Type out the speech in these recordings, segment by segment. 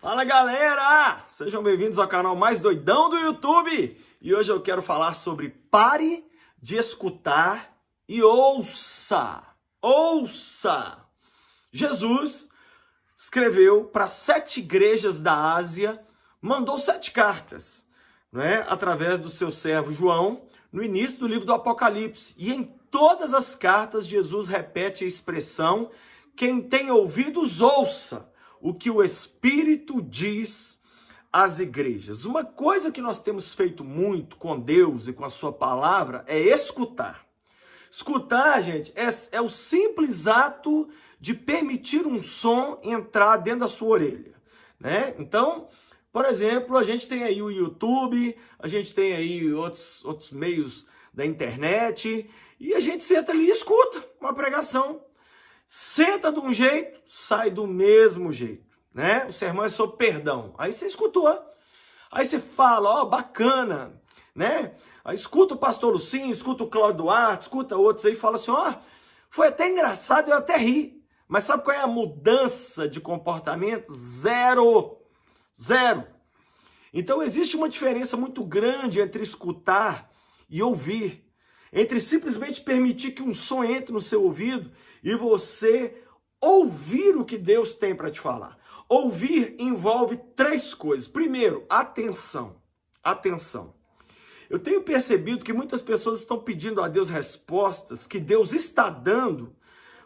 Fala galera! Sejam bem-vindos ao canal mais doidão do YouTube! E hoje eu quero falar sobre pare de escutar e ouça! Ouça! Jesus escreveu para 7 igrejas da Ásia, mandou 7 cartas, né, através do seu servo João, no início do livro do Apocalipse. E em todas as cartas, Jesus repete a expressão: quem tem ouvidos, ouça o que o Espírito diz às igrejas. Uma coisa que nós temos feito muito com Deus e com a sua palavra é escutar. Escutar, gente, é o simples ato de permitir um som entrar dentro da sua orelha, né? Então, por exemplo, a gente tem aí o YouTube, a gente tem aí outros meios da internet, e a gente senta ali e escuta uma pregação. Senta de um jeito, sai do mesmo jeito, né? O sermão é sobre perdão. Aí você escutou. Aí você fala, ó, bacana, né? Aí escuta o pastor Lucinho, escuta o Cláudio Duarte, escuta outros aí e fala assim, ó, foi até engraçado, eu até ri. Mas sabe qual é a mudança de comportamento? Zero. Zero. Então existe uma diferença muito grande entre escutar e ouvir. Entre simplesmente permitir que um som entre no seu ouvido e você ouvir o que Deus tem para te falar. Ouvir envolve 3 coisas. Primeiro, atenção. Atenção. Eu tenho percebido que muitas pessoas estão pedindo a Deus respostas que Deus está dando,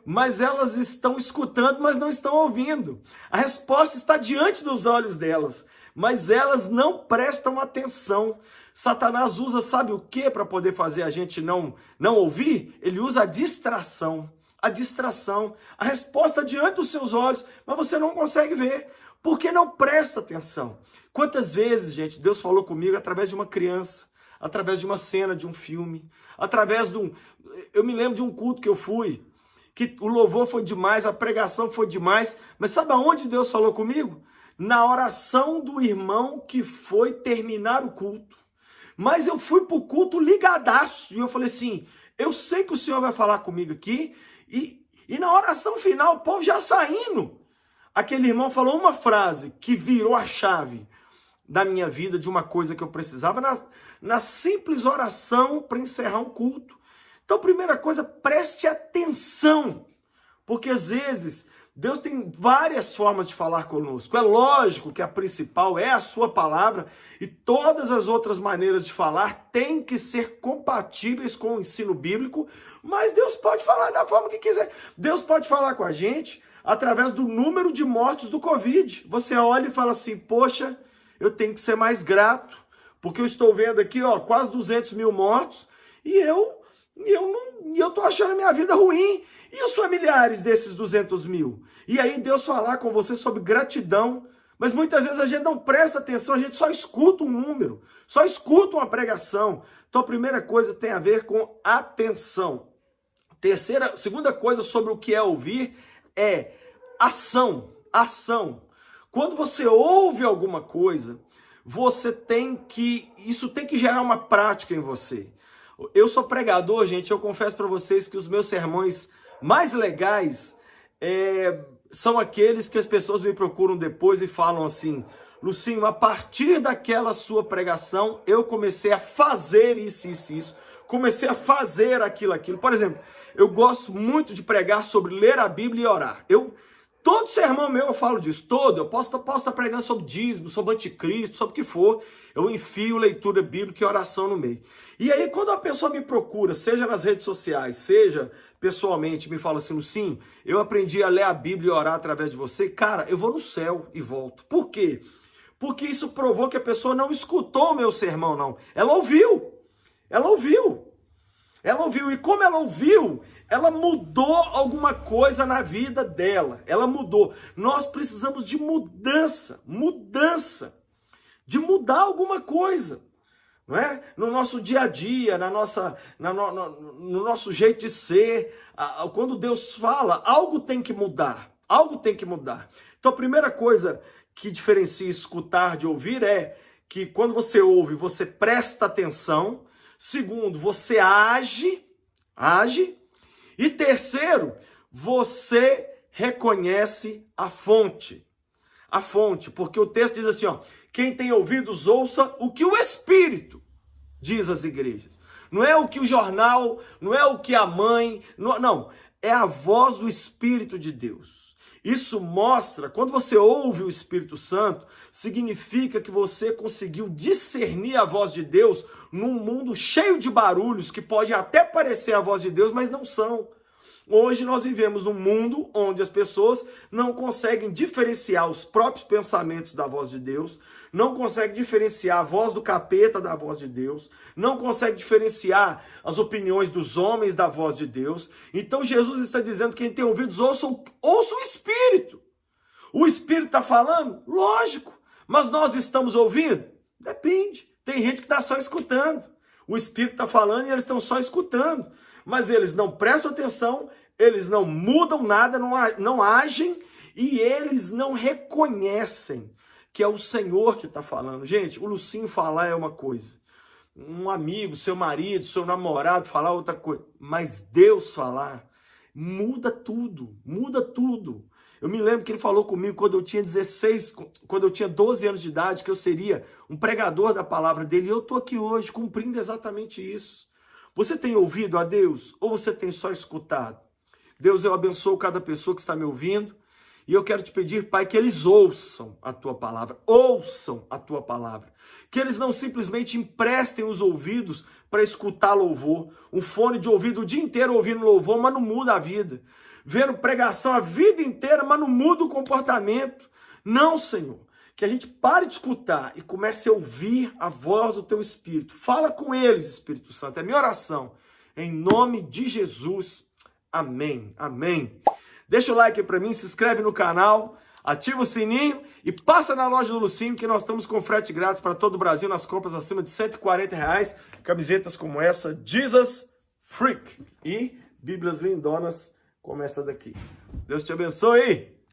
mas elas estão escutando, mas não estão ouvindo. A resposta está diante dos olhos delas, mas elas não prestam atenção. Satanás usa, sabe o que para poder fazer a gente não ouvir? Ele usa a distração. A distração. A resposta diante dos seus olhos, mas você não consegue ver, porque não presta atenção. Quantas vezes, gente, Deus falou comigo através de uma criança, através de uma cena de um filme, através de um... Eu me lembro de um culto que eu fui, que o louvor foi demais, a pregação foi demais, mas sabe aonde Deus falou comigo? Na oração do irmão que foi terminar o culto. Mas eu fui pro culto ligadaço, e eu falei assim, eu sei que o Senhor vai falar comigo aqui, e na oração final, o povo já saindo, aquele irmão falou uma frase que virou a chave da minha vida, de uma coisa que eu precisava, na simples oração para encerrar um culto. Então, primeira coisa, preste atenção, porque às vezes Deus tem várias formas de falar conosco. É lógico que a principal é a sua palavra, e todas as outras maneiras de falar têm que ser compatíveis com o ensino bíblico, mas Deus pode falar da forma que quiser. Deus pode falar com a gente através do número de mortos do Covid. Você olha e fala assim, poxa, eu tenho que ser mais grato, porque eu estou vendo aqui, ó, quase 200 mil mortos, e eu tô achando a minha vida ruim. E os familiares desses 200 mil? E aí Deus falar com você sobre gratidão. Mas muitas vezes a gente não presta atenção, a gente só escuta um número, só escuta uma pregação. Então a primeira coisa tem a ver com atenção. Segunda coisa sobre o que é ouvir é ação. Ação. Quando você ouve alguma coisa, isso tem que gerar uma prática em você. Eu sou pregador, gente, eu confesso para vocês que os meus sermões mais legais são aqueles que as pessoas me procuram depois e falam assim, Lucinho, a partir daquela sua pregação, eu comecei a fazer isso, comecei a fazer aquilo. Por exemplo, eu gosto muito de pregar sobre ler a Bíblia e orar. Todo sermão meu eu falo disso, eu posso estar pregando sobre dízimo, sobre anticristo, sobre o que for, eu enfio leitura bíblica e oração no meio. E aí quando a pessoa me procura, seja nas redes sociais, seja pessoalmente, me fala assim, Lucinho, eu aprendi a ler a Bíblia e orar através de você, cara, eu vou no céu e volto. Por quê? Porque isso provou que a pessoa não escutou o meu sermão, não. Ela ouviu, e como ela ouviu, ela mudou alguma coisa na vida dela. Ela mudou. Nós precisamos de mudança. De mudar alguma coisa. Não é? No nosso dia a dia, no nosso jeito de ser. Quando Deus fala, algo tem que mudar. Então a primeira coisa que diferencia escutar de ouvir é que quando você ouve, você presta atenção. Segundo, você age. E terceiro, você reconhece a fonte. a fonte, porque o texto diz assim, ó, quem tem ouvidos ouça o que o Espírito diz às igrejas. Não é o que o jornal, não é o que a mãe, não, é a voz do Espírito de Deus. Isso mostra, quando você ouve o Espírito Santo, significa que você conseguiu discernir a voz de Deus num mundo cheio de barulhos que pode até parecer a voz de Deus, mas não são. Hoje nós vivemos num mundo onde as pessoas não conseguem diferenciar os próprios pensamentos da voz de Deus, não conseguem diferenciar a voz do capeta da voz de Deus, não conseguem diferenciar as opiniões dos homens da voz de Deus. Então Jesus está dizendo que quem tem ouvidos ouça o Espírito. O Espírito está falando? Lógico. Mas nós estamos ouvindo? Depende. Tem gente que está só escutando. O Espírito está falando e eles estão só escutando. Mas eles não prestam atenção, eles não mudam nada, não agem e eles não reconhecem que é o Senhor que está falando. Gente, o Lucinho falar é uma coisa, um amigo, seu marido, seu namorado falar outra coisa, mas Deus falar muda tudo, muda tudo. Eu me lembro que ele falou comigo quando eu tinha 12 anos de idade, que eu seria um pregador da palavra dele, e eu estou aqui hoje cumprindo exatamente isso. Você tem ouvido a Deus ou você tem só escutado? Deus, eu abençoo cada pessoa que está me ouvindo e eu quero te pedir, Pai, que eles ouçam a Tua palavra, ouçam a Tua palavra. Que eles não simplesmente emprestem os ouvidos para escutar louvor, um fone de ouvido o dia inteiro ouvindo louvor, mas não muda a vida. Vendo pregação a vida inteira, mas não muda o comportamento. Não, Senhor. Que a gente pare de escutar e comece a ouvir a voz do Teu Espírito. Fala com eles, Espírito Santo. É minha oração. Em nome de Jesus. Amém. Amém. Deixa o like aí pra mim, se inscreve no canal, ativa o sininho e passa na loja do Lucinho que nós estamos com frete grátis para todo o Brasil nas compras acima de R$140. Camisetas como essa, Jesus Freak. E Bíblias lindonas como essa daqui. Deus te abençoe.